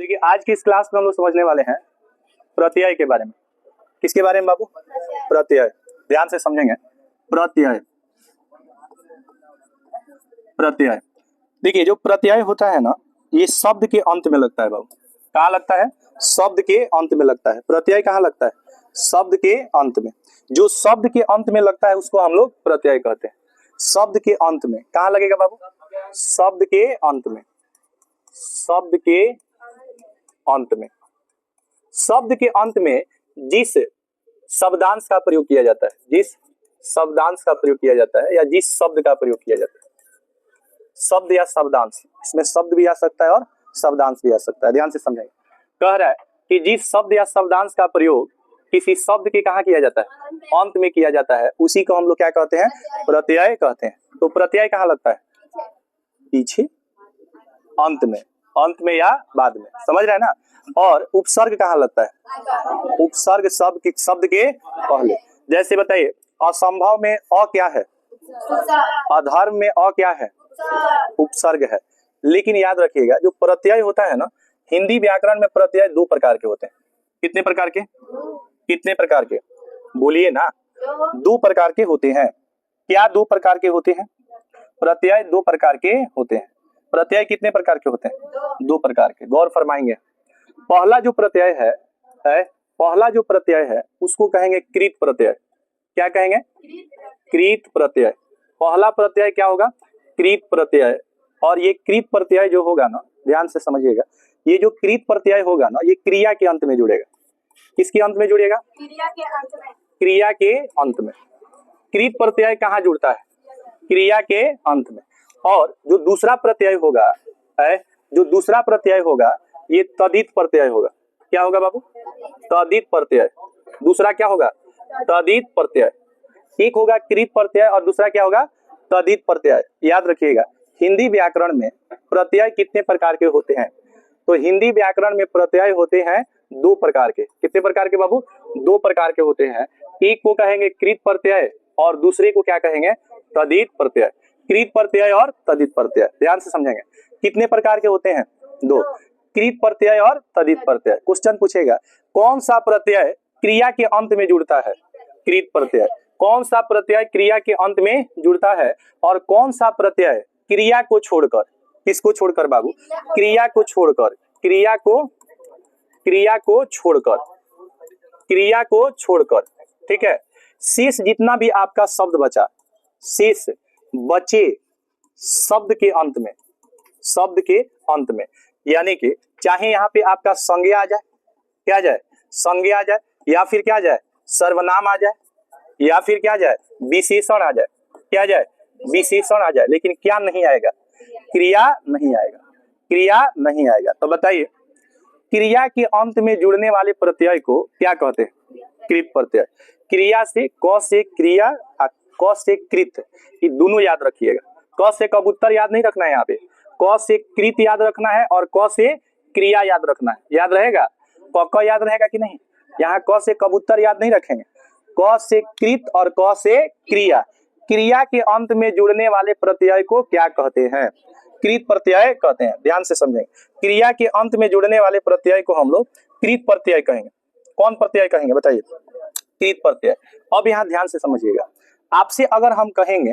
देखिए आज की इस क्लास में हम लोग समझने वाले हैं प्रत्यय के बारे में। किसके बारे में बाबू? प्रत्यय। ध्यान से समझेंगे। प्रत्यय प्रत्यय देखिए जो प्रत्यय होता है ना, ये शब्द के अंत में लगता है बाबू। कहाँ लगता है? शब्द के अंत में लगता है। प्रत्यय कहाँ लगता है? शब्द के अंत में। जो शब्द के अंत में लगता है उसको हम लोग प्रत्यय कहते हैं। शब्द के अंत में कहाँ लगेगा बाबू? शब्द के अंत में। शब्द के अंत में। शब्द के अंत में जिस शब्दांश का प्रयोग किया जाता है, जिस शब्दांश का प्रयोग किया जाता है या जिस शब्द का प्रयोग किया जाता है, शब्द या शब्दांश, इसमें शब्द भी आ सकता है और शब्दांश भी आ सकता है। ध्यान से समझेंगे। कह रहा है कि जिस शब्द या शब्दांश का प्रयोग किसी शब्द के कहाँ किया जाता है? अंत में किया जाता है, उसी को हम लोग क्या कहते हैं? प्रत्यय कहते हैं। तो प्रत्यय कहाँ लगता है? पीछे, अंत में। अंत में या बाद में, समझ रहे हैं ना। और उपसर्ग कहाँ लगता है? उपसर्ग शब्द के पहले। जैसे बताइए, असंभव में अ क्या है? अधर्म में अ क्या है? उपसर्ग है। लेकिन याद रखिएगा जो प्रत्यय होता है ना, हिंदी व्याकरण में प्रत्यय दो प्रकार के होते हैं। कितने प्रकार के? कितने प्रकार के? बोलिए ना। दो प्रकार के होते हैं। क्या दो प्रकार के होते हैं? प्रत्यय दो प्रकार के होते हैं। प्रत्यय कितने प्रकार के होते हैं? दो प्रकार के। गौर फरमाएंगे। पहला जो प्रत्यय है पहला जो प्रत्यय है उसको कहेंगे कृत प्रत्यय। क्या कहेंगे? कृत प्रत्यय। पहला प्रत्यय क्या होगा? कृत प्रत्यय। और ये कृत प्रत्यय जो होगा ना, ध्यान से समझिएगा, ये जो कृत प्रत्यय होगा ना, ये क्रिया के अंत में जुड़ेगा। किसके अंत में जुड़ेगा? क्रिया के अंत में। क्रिया के अंत में। कृत प्रत्यय कहाँ जुड़ता है? क्रिया के अंत में। और जो दूसरा प्रत्यय होगा जो दूसरा प्रत्यय होगा ये तदित प्रत्यय होगा। क्या होगा बाबू? तदित प्रत्यय। दूसरा क्या होगा? तदित प्रत्यय। एक होगा कृत प्रत्यय और दूसरा क्या होगा? तदित प्रत्यय। याद रखिएगा, हिंदी व्याकरण में प्रत्यय कितने प्रकार के होते हैं? तो हिंदी व्याकरण में प्रत्यय होते हैं दो प्रकार के। कितने प्रकार के बाबू? दो प्रकार के होते हैं। एक को कहेंगे कृत प्रत्यय और दूसरे को क्या कहेंगे? तदित प्रत्यय। कृत प्रत्यय और तदित प्रत्यय। ध्यान से समझेंगे। कितने प्रकार के होते हैं? दो। कृत प्रत्यय और तदित प्रत्यय। क्वेश्चन पूछेगा कौन सा प्रत्यय क्रिया के अंत में जुड़ता है? कृत प्रत्यय। कौन सा प्रत्यय क्रिया के अंत में जुड़ता है और कौन सा प्रत्यय क्रिया को छोड़कर? किसको छोड़कर बाबू? क्रिया को छोड़कर। क्रिया को छोड़कर। क्रिया को छोड़कर। ठीक है। शेष जितना भी आपका शब्द बचा, शेष बचे शब्द के अंत में। शब्द के अंत में यानी कि चाहे यहाँ पे आपका संज्ञा आ जाए, क्या आ जाए? संज्ञा आ जाए, या फिर क्या आ जाए? सर्वनाम आ जाए, या फिर क्या आ जाए? विशेषण आ जाए। क्या आ जाए? विशेषण आ जाए। लेकिन क्या नहीं आएगा? क्रिया नहीं आएगा। क्रिया नहीं आएगा। तो बताइए, क्रिया के अंत में जुड़ने वाले प्रत्यय को क्या कहते हैं? कृत प्रत्यय। क्रिया से क से क्रिया, क से कृत, ये दोनों याद रखिएगा। क से कबूतर याद नहीं रखना है, यहाँ पे क से कृत याद रखना है और क से क्रिया याद रखना है। याद रहेगा? क याद रहेगा कि नहीं? यहाँ क से कबूतर याद नहीं रखेंगे। क से कृत और क से क्रिया। क्रिया के अंत में जुड़ने वाले प्रत्यय को क्या कहते हैं? कृत प्रत्यय कहते हैं। ध्यान से समझेंगे। क्रिया के अंत में जुड़ने वाले प्रत्यय को हम लोग कृत प्रत्यय कहेंगे। कौन प्रत्यय कहेंगे बताइए? कृत प्रत्यय। अब यहाँ ध्यान से समझिएगा, आपसे अगर हम कहेंगे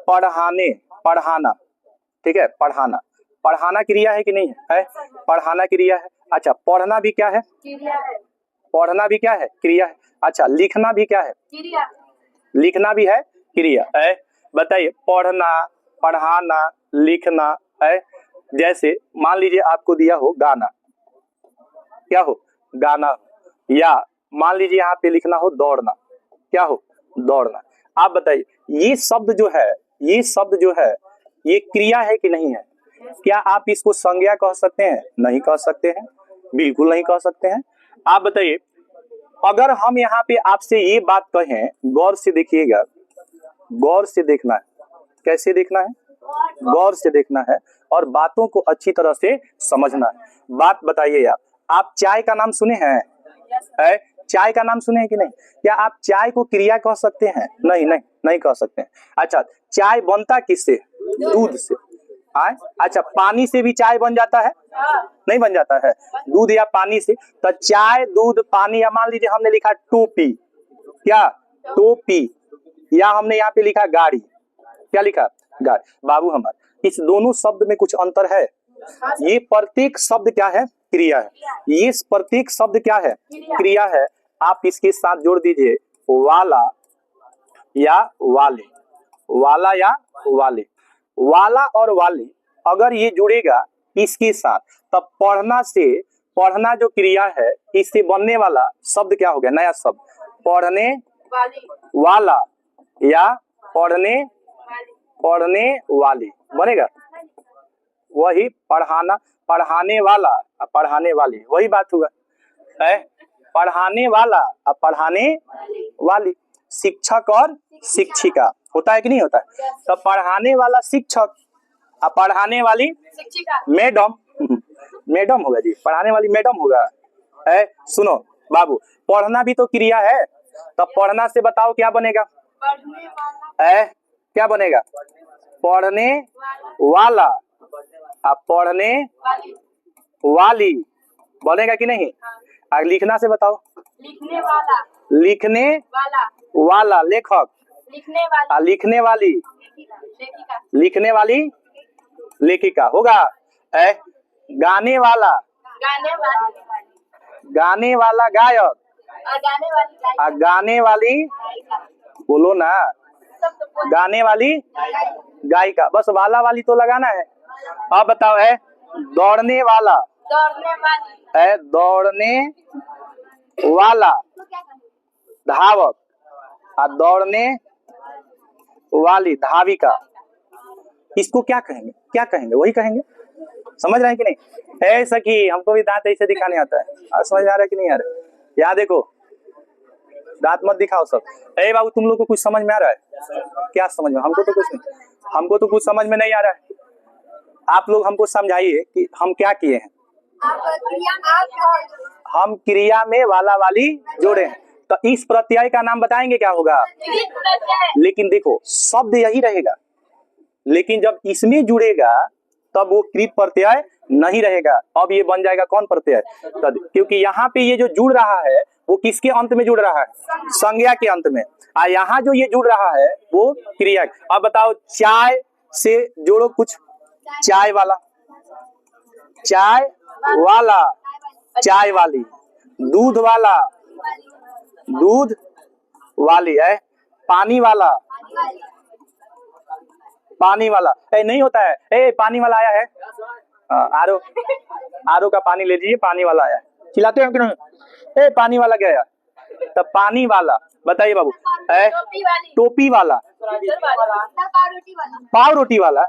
पढ़ाने, पढ़ाना, ठीक है, पढ़ाना, पढ़ाना क्रिया है कि नहीं है? पढ़ाना क्रिया है। अच्छा, पढ़ना भी क्या है? पढ़ना भी क्या है? क्रिया है। अच्छा, लिखना भी क्या है? क्रिया। लिखना भी है क्रिया है। बताइए, पढ़ना, पढ़ाना, लिखना है। जैसे मान लीजिए आपको दिया हो गाना, क्या हो? गाना। या मान लीजिए यहाँ पे लिखना हो दौड़ना, क्या हो? दौड़ना। आप बताइए, ये शब्द जो है, ये शब्द जो है, ये क्रिया है कि नहीं है? क्या आप इसको संज्ञा कह सकते हैं? नहीं कह सकते हैं, बिल्कुल नहीं कह सकते हैं। आप बताइए, अगर हम यहाँ पे आपसे ये बात कहें, गौर से देखिएगा, गौर से देखना है। कैसे देखना है? गौर से देखना है और बातों को अच्छी तरह से समझना है। बात बताइए यार, आप चाय का नाम सुने हैं? चाय का नाम सुने हैं कि नहीं? क्या आप चाय को क्रिया कह सकते हैं? नहीं नहीं नहीं कह सकते हैं। अच्छा, चाय बनता किससे? दूध से। अच्छा, पानी से भी चाय बन जाता है? नहीं बन जाता है, दूध या पानी से। तो चाय, दूध, पानी, या मान लीजिए हमने लिखा टोपी, क्या टोपी, या हमने यहाँ पे लिखा गाड़ी, क्या लिखा गाड़ी। बाबू हमारे इस दोनों शब्द में कुछ अंतर है। ये प्रत्येक शब्द क्या है? क्रिया है। ये प्रत्येक शब्द क्या है? क्रिया है। आप इसके साथ जोड़ दीजिए वाला या वाले, वाला या वाले। वाला और वाले अगर ये जुड़ेगा इसके साथ, तब पढ़ना से, पढ़ना जो क्रिया है इससे बनने वाला शब्द क्या हो गया? नया शब्द, पढ़ने वाला या पढ़ने वाली बनेगा। वही पढ़ाना, पढ़ाने वाला और पढ़ाने वाली, वही बात हुआ है। पढ़ाने वाला और पढ़ाने वाली, शिक्षक और शिक्षिका, होता है कि नहीं होता है? तो पढ़ाने वाला शिक्षक और पढ़ाने वाली मैडम, मैडम होगा जी, पढ़ाने वाली मैडम होगा। है, सुनो बाबू, पढ़ना भी तो क्रिया है। तो पढ़ना से बताओ क्या बनेगा? है, क्या बनेगा? पढ़ने वाला और पढ़ने वाली बनेगा कि नहीं? और लिखना से बताओ? लिखने वाला लेखक, लिखने वाली लेखिका होगा। है, गाने वाला गायक, गाने वाली, बोलो ना, गाने वाली गायिका। बस वाला वाली तो लगाना है। अब बताओ, है दौड़ने वाला, है दौड़ने वाला धावक, और दौड़ने वाली धाविका। इसको क्या कहेंगे? क्या कहेंगे? वही कहेंगे। समझ रहे हैं कि नहीं? है सखी, हमको भी दांत ऐसे दिखाने आता है। समझ आ रहा है कि नहीं आ रहा है? यहाँ देखो, दांत मत दिखाओ सब। ए बाबू, तुम लोग को कुछ समझ में आ रहा है? क्या समझ में? हमको तो कुछ नहीं, हमको तो कुछ समझ में नहीं आ रहा है। आप लोग हमको समझाइए कि हम क्या किए हैं। हम क्रिया में वाला वाली जोड़े हैं। तो इस प्रत्यय का नाम बताएंगे क्या होगा? लेकिन देखो, शब्द यही रहेगा, लेकिन जब इसमें जुड़ेगा तब वो कृत प्रत्यय नहीं रहेगा। अब ये बन जाएगा कौन प्रत्यय? क्योंकि यहाँ पे ये जो जुड़ रहा है वो किसके अंत में जुड़ रहा है? संज्ञा के अंत में। और यहाँ जो ये जुड़ रहा है वो क्रिया। अब बताओ, चाय से जोड़ो कुछ, चाय वाला, चाय वाला, चाय वाली, दूध वाला, दूध वाली, है पानी वाला, पानी वाला। ए नहीं होता है, ए पानी वाला आया है, आरो, आरो का पानी ले लीजिए, पानी वाला आया है। चिल्लाते हैं कि नहीं? ए पानी वाला गया, तो पानी वाला। बताइए बाबू, है टोपी वाला, पाव रोटी वाला,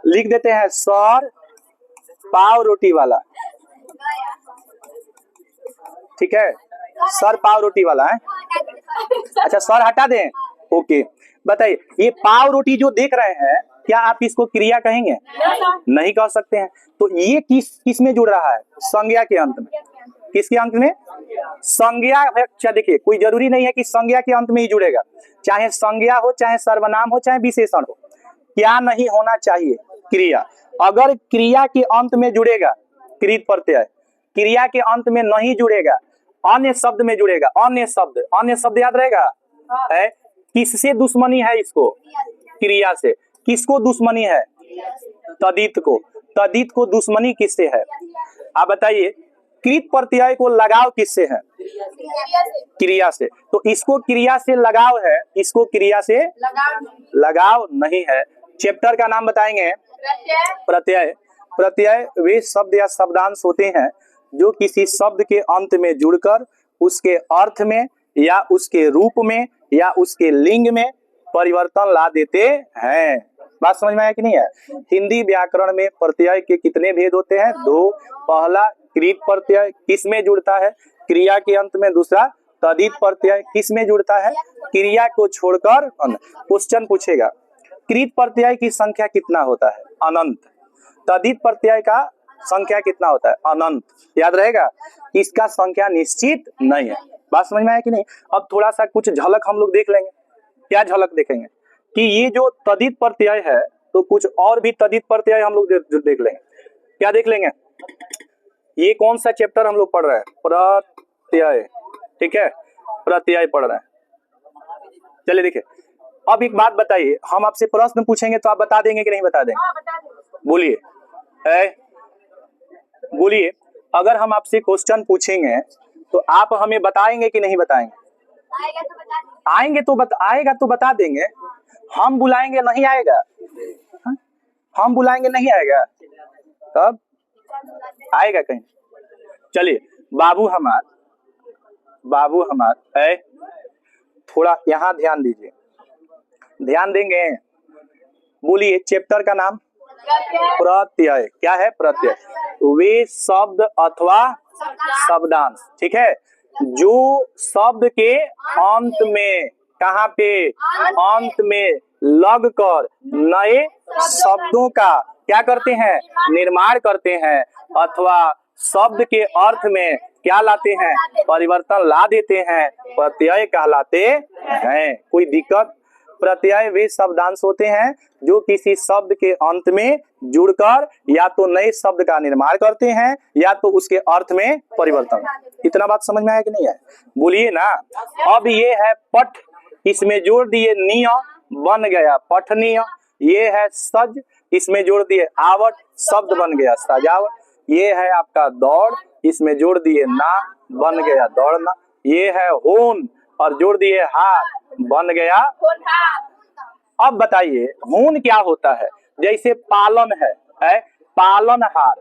लिख देते हैं सर पाव रोटी वाला, ठीक है, सर पाव रोटी वाला है। अच्छा, सर हटा दें, ओके। बताइए, ये पाव रोटी जो देख रहे हैं, क्या आप इसको क्रिया कहेंगे? नहीं कह सकते हैं। तो ये किस में जुड़ रहा है? संज्ञा के अंत में। किसके अंत में? संज्ञा। अच्छा देखिए, कोई जरूरी नहीं है कि संज्ञा के अंत में ही जुड़ेगा, चाहे संज्ञा हो, चाहे सर्वनाम हो, चाहे विशेषण हो। क्या नहीं होना चाहिए? क्रिया। अगर क्रिया के अंत में जुड़ेगा कृत प्रत्यय, क्रिया के अंत में नहीं जुड़ेगा, अन्य शब्द में जुड़ेगा, अन्य शब्द याद रहेगा। है, किससे दुश्मनी है इसको? क्रिया से। किसको दुश्मनी है? तदित को। तदित को दुश्मनी किससे है? आप बताइए, कृत प्रत्यय को लगाव किससे है? क्रिया से। तो इसको क्रिया से लगाव है, इसको क्रिया से लगाव नहीं है। चैप्टर का नाम बताएंगे प्रत्यय। प्रत्यय वे शब्द या शब्दांश होते हैं जो किसी शब्द के अंत में जुड़कर उसके अर्थ में या उसके रूप में या उसके लिंग में परिवर्तन ला देते हैं। बात समझ में आया कि नहीं है? हिंदी व्याकरण में प्रत्यय के कितने भेद होते हैं? दो। पहला, कृत प्रत्यय किस में जुड़ता है? क्रिया के अंत में। दूसरा, तदित प्रत्यय किस में जुड़ता है? क्रिया को छोड़कर। क्वेश्चन पूछेगा, कृत प्रत्यय की संख्या कितना होता है? अनंत। तदित प्रत्यय का संख्या कितना होता है? अनंत। याद रहेगा, इसका संख्या निश्चित नहीं है। बात समझ में आया कि नहीं? अब थोड़ा सा कुछ झलक हम लोग देख लेंगे। क्या झलक देखेंगे? कि ये जो तदित प्रत्यय है तो कुछ और भी तद्धित प्रत्यय हम लोग देख लेंगे। क्या देख लेंगे? ये कौन सा चैप्टर हम लोग पढ़ रहे हैं? प्रत्यय, ठीक है, प्रत्यय पढ़ रहे हैं। चलिए देखिए, अब एक बात बताइए, हम आपसे प्रश्न पूछेंगे तो आप बता देंगे कि नहीं बता देंगे? बोलिए, बोलिए, अगर हम आपसे क्वेश्चन पूछेंगे तो आप हमें बताएंगे कि नहीं बताएंगे? आएंगे तो आएगा तो बता देंगे। हम बुलाएंगे नहीं आएगा? हम बुलाएंगे नहीं आएगा, तब आएगा कहीं? चलिए, बाबू हमार है, थोड़ा यहाँ ध्यान दीजिए, ध्यान देंगे। बोलिए, चैप्टर का नाम प्रत्यय। क्या है? प्रत्यय। वे शब्द अथवा शब्दांश, ठीक है, जो शब्द के अंत में, कहाँ पे? अंत में लगकर नए शब्दों का क्या करते हैं? निर्माण करते हैं, अथवा शब्द के अर्थ में क्या लाते हैं? परिवर्तन ला देते हैं, प्रत्यय कहलाते हैं। कोई दिक्कत? प्रत्यय वे शब्दांश होते हैं जो किसी शब्द के अंत में जुड़कर या तो नए शब्द का निर्माण करते हैं या तो उसके अर्थ में परिवर्तन। इतना बात समझ में आया कि नहीं है? बोलिए ना। अब ये है पठ, इसमें जोड़ दिए निय, बन गया पठनीय। ये है सज, इसमें जोड़ दिए आवट, शब्द बन गया सजावट। ये है आपका दौड़, इसमें जोड़ दिए ना, बन गया दौड़ना। ये है होन और जोड़ दिए हार, बन गया। अब बताइए होन क्या होता है? जैसे पालन है, पालनहार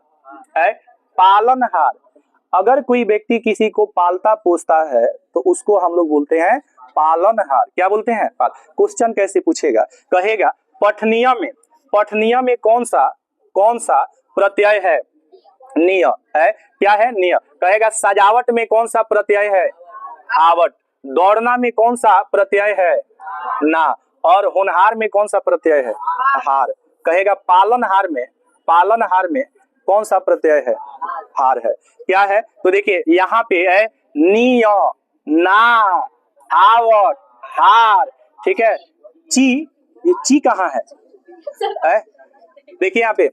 है, पालनहार। अगर कोई व्यक्ति किसी को पालता पोसता है तो उसको हम लोग बोलते हैं पालनहार। क्या बोलते हैं? क्वेश्चन कैसे पूछेगा? कहेगा पठनीय में कौन सा प्रत्यय है? निय है। क्या है? निय। कहेगा सजावट में कौन सा प्रत्यय है? आवट। दौड़ना में कौन सा प्रत्यय है? ना। और होनहार में कौन सा प्रत्यय है? हार। कहेगा पालनहार में कौन सा प्रत्यय है? हार है। क्या है? तो देखिए यहाँ पे है निय, ना, आवट, हार, ठीक है। ची, ये ची कहाँ है? देखिए यहाँ पे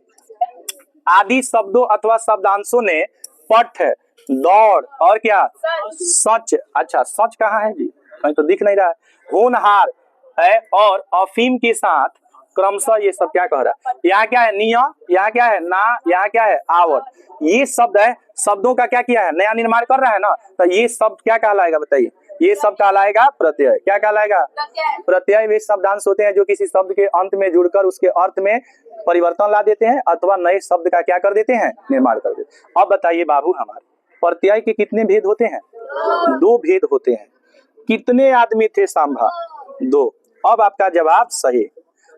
आदि शब्दों अथवा शब्दांशों ने पठ, दौड़ और क्या? सच। अच्छा, सच कहाँ है जी? कहीं तो दिख नहीं रहा है। होनहार है और अफीम के साथ क्रमशः ये सब क्या कह रहा है? यहाँ क्या है? निय, यहाँ क्या है? ना, यहाँ क्या है? आवट। ये शब्द है, शब्दों का क्या किया है? नया निर्माण कर रहा है ना, तो ये शब्द क्या कहलाएगा? बताइए। ये शब्द कहलाएगा प्रत्यय। क्या कहलाएगा? प्रत्यय वे शब्दांश होते हैं जो किसी शब्द के अंत में जुड़कर उसके अर्थ में परिवर्तन ला देते हैं अथवा नए शब्द का क्या कर देते हैं? निर्माण कर देते हैं। अब बताइए बाबू हमारे, प्रत्यय के कितने भेद होते हैं? 2 भेद होते हैं। कितने आदमी थे सांभा? 2। अब आपका जवाब सही।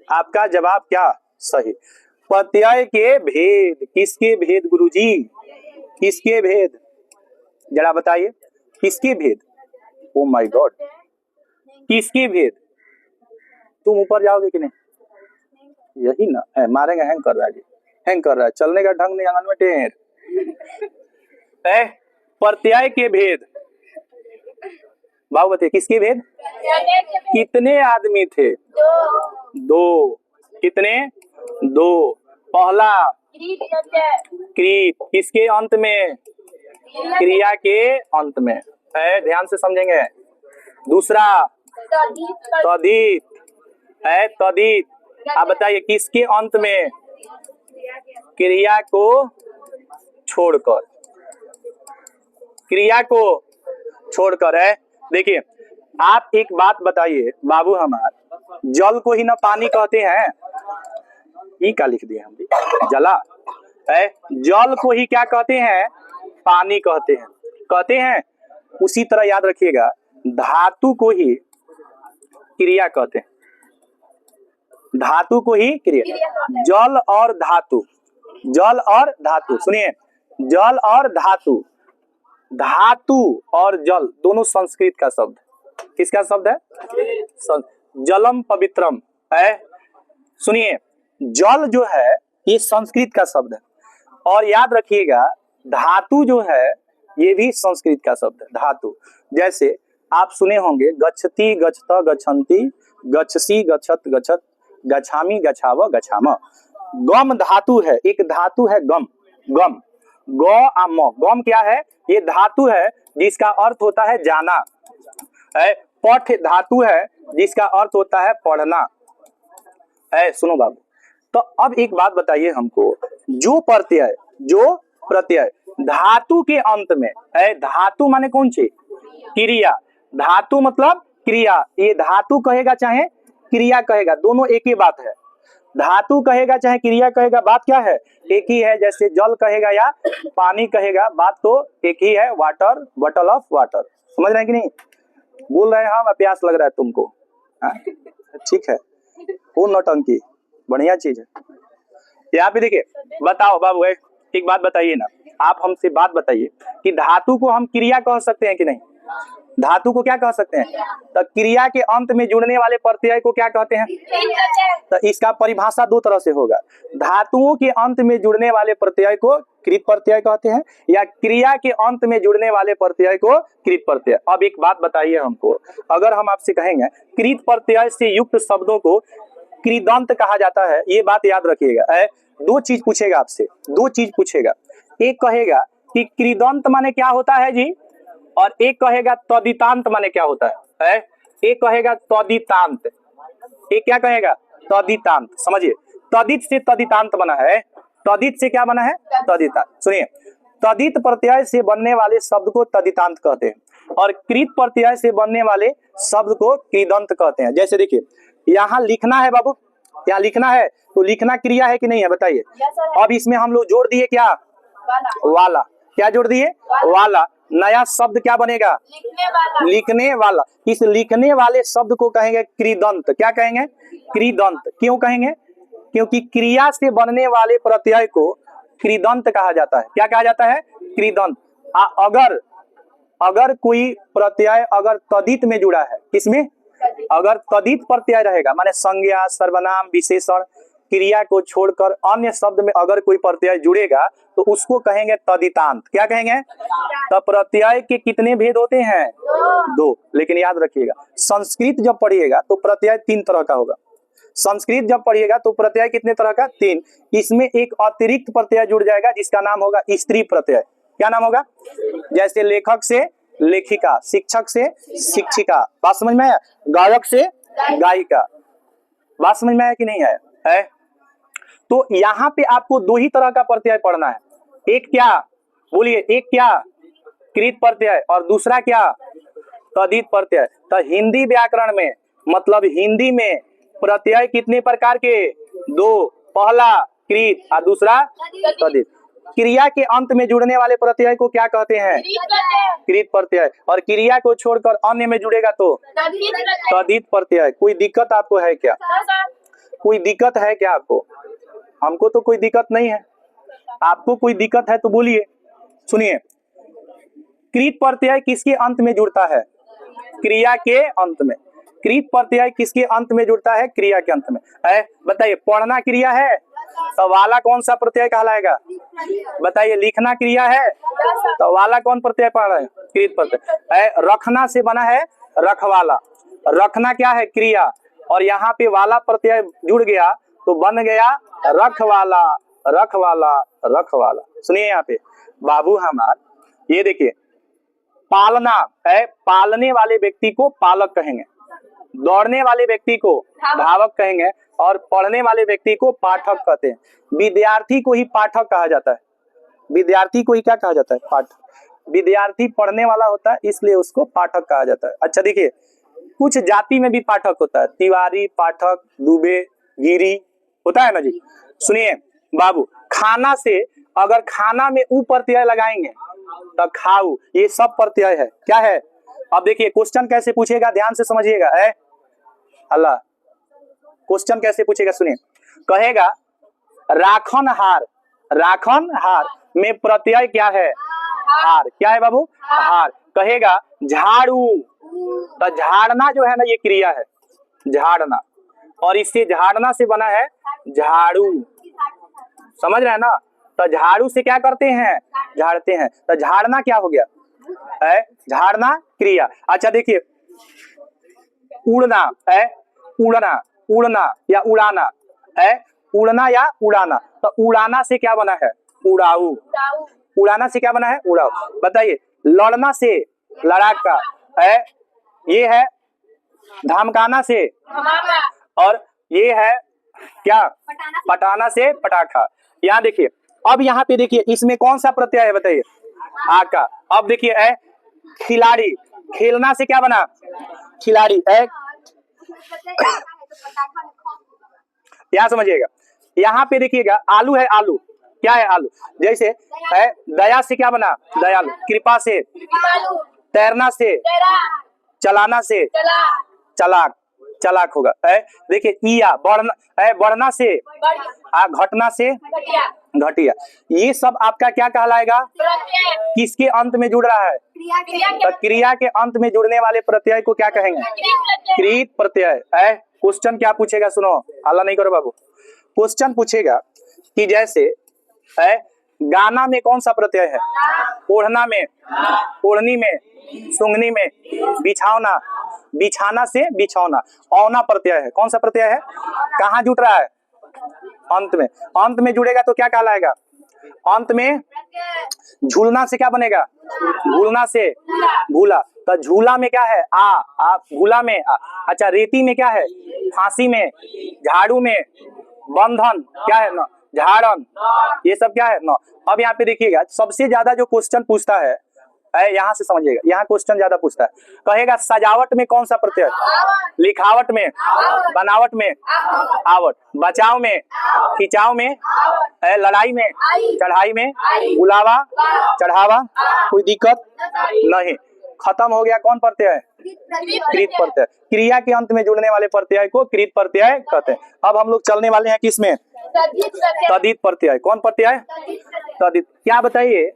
आपका जवाब क्या? सही। प्रत्यय के भेद। किसके भेद गुरुजी? किसके भेद? जरा बताइए, किसके भेद? ओ माय गॉड, किसके भेद? तुम ऊपर जाओगे कि नहीं? यही ना है, मारेंगे। हैंग कर रहा है जी, हैंग कर रहा है, चलने का ढंग नहीं, आंगन में टेढ़। प्रत्यय के भेद बाबू बताइए, किसके भेद? कितने आदमी थे? 2। कितने? 2। पहला क्रीत, किसके अंत में? क्रिया के अंत में है, ध्यान से समझेंगे। दूसरा तदित है, तदित। आप बताइए किसके अंत में? क्रिया को छोड़कर, क्रिया को छोड़कर है। देखिए आप एक बात बताइए बाबू हमार, जल को ही ना पानी कहते हैं? ये क्या लिख दिए हम भी? जला है। जल को ही क्या कहते हैं? पानी कहते हैं, कहते हैं। उसी तरह याद रखिएगा, धातु को ही क्रिया कहते हैं। धातु को ही क्रिया। जल और धातु, जल और धातु, सुनिए, जल और धातु, धातु और जल दोनों संस्कृत का शब्द। किसका शब्द है? जलम पवित्रम है। सुनिए, जल जो है ये संस्कृत का शब्द है, और याद रखिएगा धातु जो है ये भी संस्कृत का शब्द है। धातु जैसे आप सुने होंगे, गच्छति, गच्छत, गच्छन्ति, गच्छसि, गच्छत, गच्छत, गच्छामि, गच्छाव, गच्छाम। गम धातु है, एक धातु है गम, गम, गौ आ म। गम क्या है? ये धातु है जिसका अर्थ होता है जाना। पठ धातु है जिसका अर्थ होता है पढ़ना। सुनो बाबू, तो अब एक बात बताइए हमको, जो प्रत्यय धातु के अंत में, धातु माने कौन सी? क्रिया। धातु मतलब क्रिया, ये धातु कहेगा चाहे क्रिया कहेगा, दोनों एक ही बात है। धातु कहेगा चाहे क्रिया कहेगा, बात क्या है? एक ही है। जैसे जल कहेगा या पानी कहेगा, बात तो एक ही है। Water, bottle of water. समझ रहे हैं कि नहीं? बोल रहे हैं हम, प्यास लग रहा है तुमको, ठीक है, वो नौटंकी बढ़िया चीज है। यहाँ पे देखिए, बताओ बाबू, एक बात बताइए ना, आप हमसे बात बताइए कि धातु को हम क्रिया कह सकते हैं कि नहीं? धातु को क्या कह सकते हैं? तो क्रिया के अंत में जुड़ने वाले प्रत्यय को क्या कहते हैं? तो इसका परिभाषा दो तरह से होगा। धातुओं के अंत में जुड़ने वाले प्रत्यय को कृत प्रत्यय कहते हैं, या क्रिया के अंत में जुड़ने वाले प्रत्यय को कृत प्रत्यय। अब एक बात बताइए हमको, अगर हम आपसे कहेंगे कृत प्रत्यय से युक्त शब्दों को कृदंत कहा जाता है, ये बात याद रखिएगा। दो चीज पूछेगा आपसे, दो चीज पूछेगा। एक कहेगा कि कृदंत माने क्या होता है जी, और एक कहेगा तदितांत माने क्या होता है। एक कहेगा तदितांत, एक क्या कहेगा? तदितांत। समझिए, तदित से तदितांत बना है। तदित से क्या बना है? तदितांत। सुनिए, तदित प्रत्यय से बनने वाले शब्द को तदितांत कहते हैं, और कृत प्रत्यय से बनने वाले शब्द को कृदंत कहते हैं। जैसे देखिए, यहाँ लिखना है बाबू, यहाँ लिखना है, तो लिखना क्रिया है कि नहीं है? बताइए। अब इसमें हम लोग जोड़ दिए क्या? वाला। क्या जोड़ दिए? वाला। नया शब्द क्या बनेगा? लिखने वाला। इस लिखने वाले शब्द को कहेंगे कृदंत। क्या कहेंगे? कृदंत। क्यों कहेंगे? क्योंकि क्रिया से बनने वाले प्रत्यय को कृदंत कहा जाता है। क्या कहा जाता है? कृदंत। अगर कोई प्रत्यय अगर तदित में जुड़ा है, किसमें? अगर तदित प्रत्यय रहेगा, माने संज्ञा, सर्वनाम, विशेषण, क्रिया को छोड़कर अन्य शब्द में अगर कोई प्रत्यय जुड़ेगा तो उसको कहेंगे तदितांत। क्या कहेंगे? तो प्रत्यय के कितने भेद होते हैं? दो। लेकिन याद रखिएगा, संस्कृत जब पढ़िएगा तो प्रत्यय 3 तरह का होगा। संस्कृत जब पढ़िएगा तो प्रत्यय कितने तरह का? 3। इसमें एक अतिरिक्त प्रत्यय जुड़ जाएगा जिसका नाम होगा स्त्री प्रत्यय। क्या नाम होगा? जैसे लेखक से लेखिका, शिक्षक से शिक्षिका। बात समझ में आया? गायक से गायिका। बात समझ में आया कि नहीं आया? तो यहाँ पे आपको 2 ही तरह का प्रत्यय पढ़ना है। एक क्या? बोलिए, एक क्या? कृत प्रत्यय, और दूसरा क्या? तदित प्रत्यय। तो हिंदी व्याकरण में, मतलब हिंदी में प्रत्यय कितने प्रकार के? 2। पहला कृत और दूसरा तदित। क्रिया के अंत में जुड़ने वाले प्रत्यय को क्या कहते हैं? कृत प्रत्यय। और क्रिया को छोड़कर अन्य में जुड़ेगा तो तदित प्रत्यय। कोई दिक्कत आपको है क्या? कोई दिक्कत है क्या आपको? हमको तो कोई दिक्कत नहीं है। आपको कोई दिक्कत है तो बोलिए। सुनिए, कृत प्रत्यय किसके अंत में जुड़ता है? क्रिया के अंत में। कृत प्रत्यय किसके अंत में जुड़ता है? क्रिया के अंत में। बताइए, पढ़ना क्रिया है तो वाला कौन सा प्रत्यय कहलाएगा? बताइए, लिखना क्रिया है तो वाला कौन प्रत्यय पढ़ रहा है? कृत प्रत्यय। रखना से बना है रखवाला। रखना क्या है? क्रिया। और यहाँ पे वाला प्रत्यय जुड़ गया तो बन गया रखवाला, रखवाला, रखवाला। सुनिए यहाँ पे बाबू हमार, ये देखिए, पालना है, पालने वाले व्यक्ति को पालक कहेंगे, दौड़ने वाले व्यक्ति को धावक कहेंगे, और पढ़ने वाले व्यक्ति को पाठक कहते हैं। विद्यार्थी को ही पाठक कहा जाता है। विद्यार्थी को ही क्या कहा जाता है? पाठक। विद्यार्थी पढ़ने वाला होता है, इसलिए उसको पाठक कहा जाता है। अच्छा देखिए, कुछ जाति में भी पाठक होता है, तिवारी, पाठक, दुबे, गिरी, होता है ना जी। सुनिए बाबू, खाना से अगर खाना में ऊ प्रत्यय लगाएंगे तो खाऊ, ये सब प्रत्यय है। क्या है? अब देखिए क्वेश्चन कैसे पूछेगा, ध्यान से समझिएगा। अल्लाह, क्वेश्चन कैसे पूछेगा? सुनिए, कहेगा राखन हार। राखन हार में प्रत्यय क्या है? हार। क्या है बाबू? हार। कहेगा झाड़ू, तो झाड़ना जो है ना, ये क्रिया है, झाड़ना, और इससे झाड़ना से बना है झाड़ू। समझ रहे हैं ना? तो झाड़ू से क्या करते हैं? झाड़ते हैं। तो झाड़ना क्या हो गया? झाड़ना क्रिया। अच्छा देखिए, उड़ना है, उड़ना, उड़ना या उड़ाना है, उड़ना या उड़ाना। तो उड़ाना से क्या बना है? उड़ाऊ। उड़ाना से क्या बना है? उड़ाऊ। बताइए, लड़ना से लड़ाका है, ये है धमकाना से, और ये है क्या? पटाना से पटाखा। यहाँ देखिए, अब यहाँ पे देखिए इसमें कौन सा प्रत्यय है बताइए? आ का। अब देखिए है खिलाड़ी, खेलना से क्या बना? खिलाड़ी है। यहाँ समझिएगा, यहाँ पे देखिएगा आलू है, आलू क्या है? आलू। जैसे है दया से क्या बना? दयालु। कृपा से, तैरना से, चलाना से, चलाक, चलाक होगा है। देखिए ईया, बढ़ना है, बढ़ना से, घटना से, घटिया। ये सब आपका क्या कहलाएगा? किसके अंत में जुड़ रहा है? तो क्रिया के अंत में जुड़ने वाले प्रत्यय को क्या कहेंगे? कृत प्रत्यय है। क्वेश्चन क्या पूछेगा सुनो, हल्ला नहीं करो बाबू। क्वेश्चन पूछेगा कि जैसे है गाना में कौन सा प्रत्यय है? ओढ़ना में, ओढ़नी में, सुंगनी में, बिछावना, बिछाना से बिछौना। औना प्रत्यय है। कौन सा प्रत्यय है? कहाँ जुट रहा है? अंत में। अंत में जुड़ेगा तो क्या कहलाएगा? अंत में झूलना से क्या बनेगा? भूलना से भूला। तो झूला में क्या है? आ भूला में आ। अच्छा, रेती में क्या है? फांसी में। झाड़ू में बंधन क्या है? न झाड़न। ये सब क्या है? न। अब यहाँ पे देखिएगा सबसे ज्यादा जो क्वेश्चन पूछता है, यहाँ से समझिएगा, यहाँ क्वेश्चन ज्यादा पूछता है। कहेगा सजावट में कौन सा प्रत्यय? लिखावट में, बनावट में, आवट। बचाव में, खिंचाव में, लड़ाई में, चढ़ाई में, बुलावा, चढ़ावा। कोई दिक्कत नहीं। खत्म हो गया। कौन प्रत्यय है? कृत प्रत्यय। क्रिया के अंत में जुड़ने वाले प्रत्यय को कृत प्रत्यय कहते हैं। अब हम लोग चलने वाले हैं किसमें? तद्धित प्रत्यय। कौन प्रत्यय? तद्धित। क्या बताइए,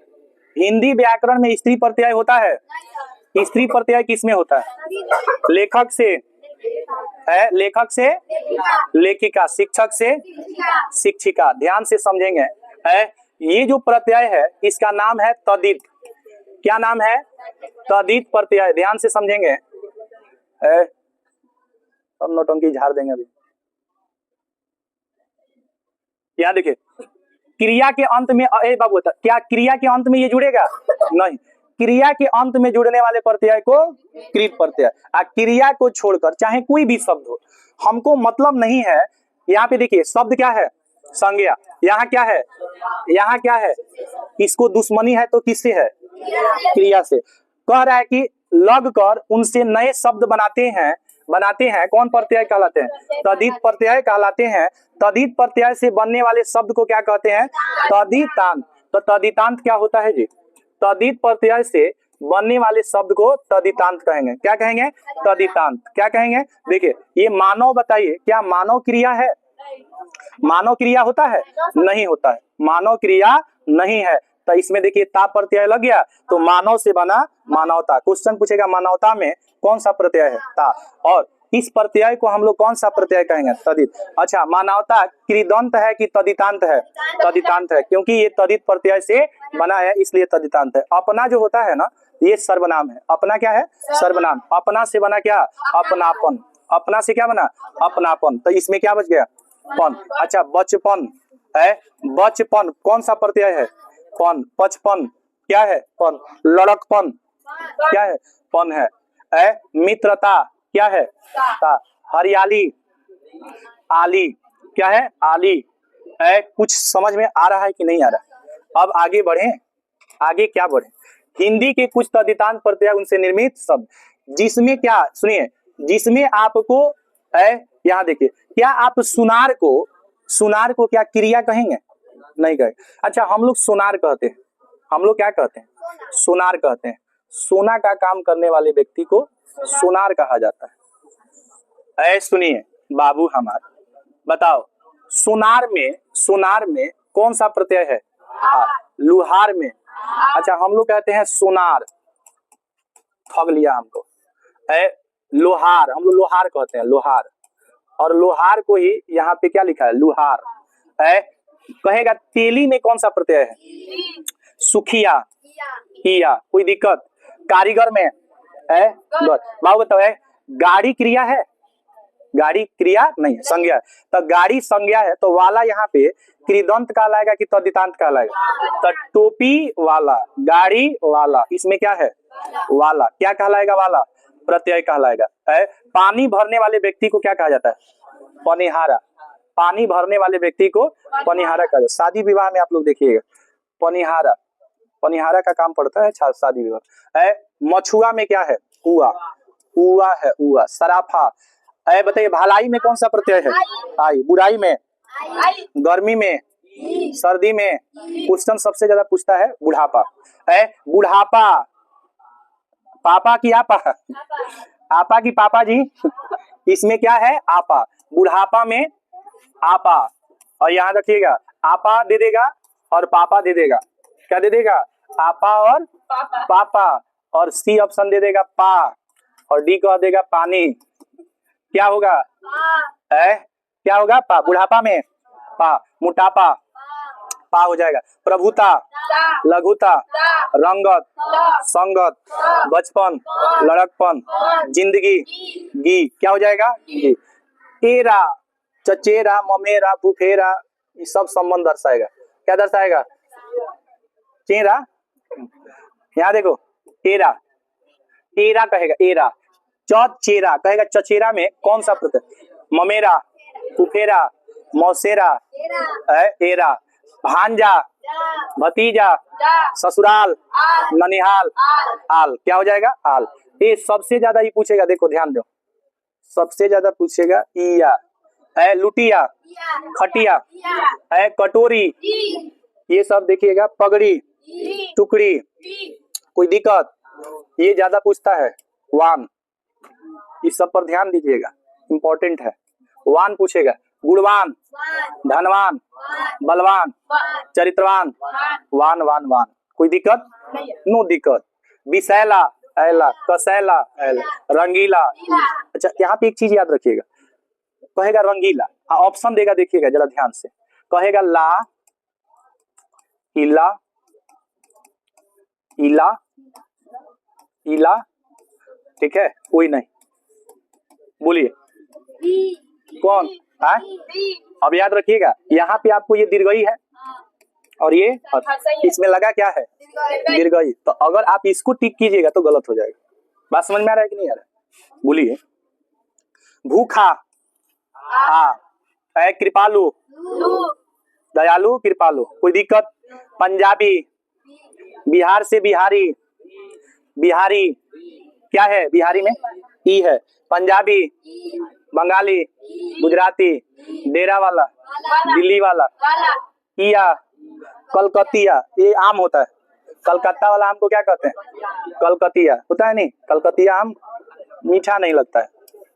हिंदी व्याकरण में स्त्री प्रत्यय होता है? स्त्री प्रत्यय किसमें होता है? लेखक से है, लेखक से लेखिका, शिक्षक से शिक्षिका। ध्यान से समझेंगे है, ये जो प्रत्यय है इसका नाम है तद्धित। क्या नाम है? तद्धित प्रत्यय। ध्यान से समझेंगे, सब नौटंकी झाड़ देंगे अभी। यहाँ देखिए, क्रिया के अंत में बाबू होता, क्या क्रिया के अंत में ये जुड़ेगा? नहीं। क्रिया के अंत में जुड़ने वाले प्रत्यय को कृत प्रत्यय। क्रिया को छोड़कर चाहे कोई भी शब्द हो, हमको मतलब नहीं है। यहाँ पे देखिए शब्द क्या है? संज्ञा। यहाँ क्या है? यहाँ क्या है? इसको दुश्मनी है तो किससे है? क्रिया से। कह रहा है कि लग कर उनसे नए शब्द बनाते हैं। कौन प्रत्यय कहलाते हैं? तद्धित प्रत्यय कहलाते हैं। तद्धित प्रत्यय से बनने वाले शब्द को क्या कहते हैं? तद्धितांत। तो तद्धितांत क्या होता है जी? तद्धित प्रत्यय से बनने वाले शब्द को तद्धितांत कहेंगे। क्या कहेंगे? तद्धितांत। क्या कहेंगे? देखिए ये मानव, बताइए क्या मानव क्रिया है? मानव क्रिया होता है? नहीं होता है। मानव क्रिया नहीं है। तो इसमें देखिए ता प्रत्यय लग गया तो मानव से बना मानवता। क्वेश्चन पूछेगा मानवता में कौन सा प्रत्यय है? ता। और इस प्रत्यय को हम लोग कौन सा प्रत्यय कहेंगे? तद्धित। अच्छा, मानवता कृदंत है कि तद्धितांत है? तद्धितांत है, क्योंकि ये तद्धित प्रत्यय से बना है इसलिए तद्धितांत है। अपना जो होता है ना, ये सर्वनाम है। अपना क्या है? सर्वनाम। अपना से बना क्या? अपनापन। अपना से क्या बना? अपनापन। तो इसमें क्या बच गया? पन। अच्छा, बचपन है। बचपन कौन सा प्रत्यय है? पन। पचपन क्या है? पन। लड़कपन क्या है? पन है। मित्रता क्या है? ता। हरियाली, आली क्या है? आली। कुछ समझ में आ रहा है कि नहीं आ रहा? अब आगे बढ़े। आगे क्या बढ़े? हिंदी के कुछ तद्धितांत प्रत्यय उनसे निर्मित शब्द, जिसमें क्या, सुनिए, जिसमें आपको यहाँ देखिए, क्या आप सुनार को क्या क्रिया कहेंगे? नहीं कहेंगे। अच्छा, हम लोग सोनार कहते हैं। हम लोग क्या कहते हैं? सोनार कहते हैं। सोना का काम करने वाले व्यक्ति को सोनार कहा जाता है। सुनिए बाबू हमार, बताओ सोनार में कौन सा प्रत्यय है? लुहार में। अच्छा, हम लोग कहते हैं सोनार, ठग लिया हमको। लोहार, हम लोग लोहार कहते हैं, लोहार। और लोहार को ही यहाँ पे क्या लिखा है? लुहार। कहेगा तेली में कौन सा प्रत्यय है? सुखिया, किया। कोई दिक्कत? कारीगर में बाबू बताओ, गाड़ी क्रिया है? गाड़ी क्रिया नहीं है, संज्ञा है। तो गाड़ी संज्ञा है, तो वाला यहाँ पे कृदंत कहलाएगा कि तद्धितांत कहलाएगा? तो टोपी वाला, गाड़ी वाला, इसमें क्या है? वाला। क्या कहलाएगा? वाला प्रत्यय कहलाएगा। पानी भरने वाले व्यक्ति को क्या कहा जाता है? पनिहारा। पानी भरने वाले व्यक्ति को पनिहारा कहा जाता है। शादी विवाह में आप लोग देखिएगा पनिहारा, पनिहारा का काम पड़ता है शादी विवाह। मछुआ में क्या है? हुआ, हुआ है, हुआ। सराफा। बताइए भलाई में कौन सा प्रत्यय है? आई। बुराई में? गर्मी में? सर्दी में? क्वेश्चन सबसे ज्यादा पूछता है बुढ़ापा। बुढ़ापा, पापा की आपा, आपा की पापा जी, इसमें क्या है? आपा। बुढ़ापा में आपा। और यहाँ रखिएगा आपा दे देगा और पापा दे देगा। क्या दे देगा? आपा और पापा। और सी ऑप्शन दे देगा पा, और डी कह देगा पानी। क्या होगा? क्या होगा? पा। बुढ़ापा में पा। मोटापा पा हो जाएगा। प्रभुता, लघुता, रंगत, संगत, बचपन, लड़कपन, जिंदगी, गी। क्या हो जाएगा? गी। एरा, चचेरा, ममेरा, फुफेरा, ये सब संबंध दर्शाएगा। क्या दर्शाएगा? चेरा। यहाँ देखो एरा, एरा कहेगा, एरा। चचेरा कहेगा, चचेरा में कौन सा प्रत्यय? ममेरा, फुफेरा, मौसेरा, एरा। भांजा, भतीजा, ससुराल, ननिहाल, आल। क्या हो जाएगा? आल। ये सबसे ज्यादा ही पूछेगा, देखो ध्यान दो, सबसे ज्यादा पूछेगा इया। लुटिया, खटिया, कटोरी, ये सब देखिएगा। पगड़ी, टुकड़ी, कोई दिक्कत, ये ज्यादा पूछता है। वान, इस सब पर ध्यान दीजिएगा, इंपॉर्टेंट है। वान पूछेगा। गुणवान, धनवान, बलवान, चरित्रवान, वान वान वान। कोई दिक्कत? नो दिक्कत। विशैला, ऐला, कसैला, ऐला, रंगीला। अच्छा यहाँ पे एक चीज याद रखिएगा, कहेगा रंगीला, ऑप्शन देगा, देखिएगा जरा ध्यान से। कहेगा ला, इला, इला, इला, ठीक है, कोई नहीं। बोलिए कौन है? अब याद रखिएगा, यहाँ पे आपको ये दीर्घई है और ये इसमें लगा क्या है? दीर्घई। तो अगर आप इसको टिक कीजिएगा तो गलत हो जाएगा। बात समझ में आ रहा है कि नहीं आ रहा है? बोलिए। भूखा, कृपालु, दयालु, कृपालु, कोई दिक्कत? पंजाबी, बिहार से बिहारी, बिहारी, क्या है बिहारी में? ई है। पंजाबी, बंगाली, गुजराती, डेरा वाला, दिल्ली वाला, किया, कलकतिया, ये आम होता है। कलकत्ता वाला आम को क्या कहते हैं? कलकतिया होता है। नहीं, कलकतिया आम मीठा नहीं लगता है,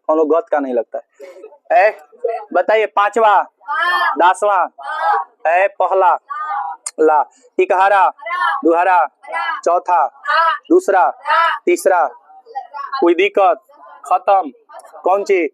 कोनो गद का नहीं लगता है। बताइए पांचवा, दसवां, पहला, ला, इकहरा, दुहरा, चौथा, दूसरा, तीसरा, कोई दिक्कत? खत्म। कौन सी?